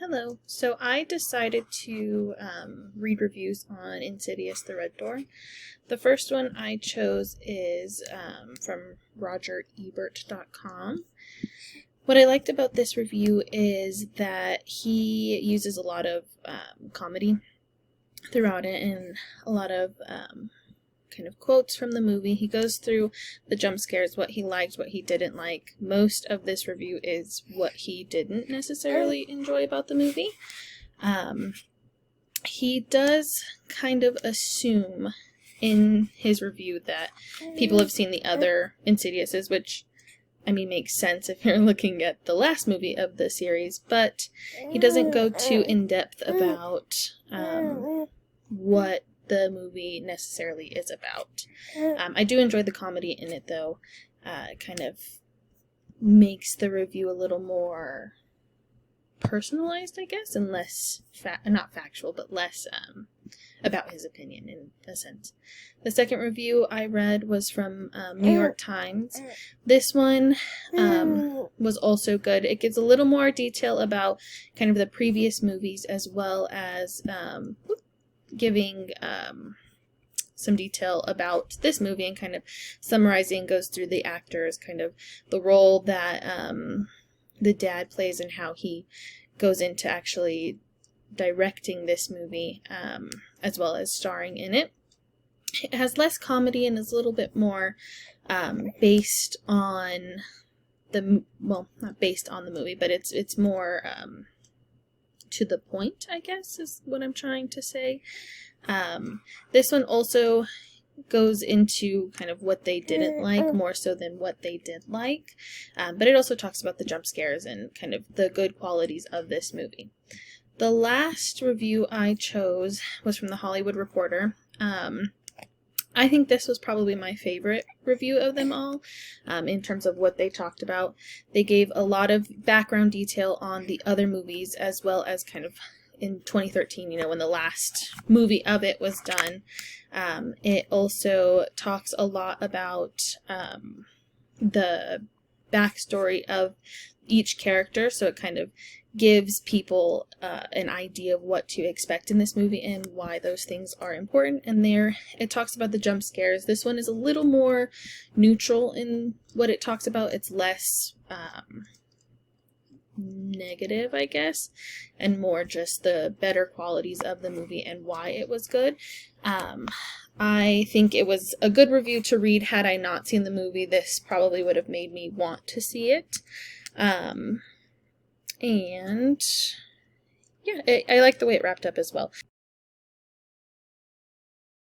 Hello. So I decided to read reviews on Insidious the Red Door. The first one I chose is from RogerEbert.com. What I liked about this review is that he uses a lot of comedy throughout it and a lot of kind of quotes from the movie. He goes through the jump scares, what he liked, what he didn't like. Most of this review is what he didn't necessarily enjoy about the movie. He does kind of assume in his review that people have seen the other Insidiouses, which, I mean, makes sense if you're looking at the last movie of the series, but he doesn't go too in-depth about what the movie necessarily is about. I do enjoy the comedy in it, though. It kind of makes the review a little more personalized, I guess, and less, not factual, but less about his opinion, in a sense. The second review I read was from New York Times. This one was also good. It gives a little more detail about kind of the previous movies, as well as giving some detail about this movie and kind of summarizing, goes through the actors, kind of the role that the dad plays and how he goes into actually directing this movie, as well as starring in it. It has less comedy and is a little bit more based on not based on the movie, but it's more to the point, I guess, is what I'm trying to say. This one also goes into kind of what they didn't like more so than what they did like, but it also talks about the jump scares and kind of the good qualities of this movie. The last review I chose was from The Hollywood Reporter. I think this was probably my favorite review of them all, in terms of what they talked about. They gave a lot of background detail on the other movies, as well as kind of in 2013, when the last movie of it was done. It also talks a lot about the backstory of each character, so it kind of gives people an idea of what to expect in this movie and why those things are important. And there it talks about the jump scares. This one is a little more neutral in what it talks about. It's less negative, I guess, and more just the better qualities of the movie and why it was good. I think it was a good review to read. Had I not seen the movie, this probably would have made me want to see it. And yeah, I like the way it wrapped up as well.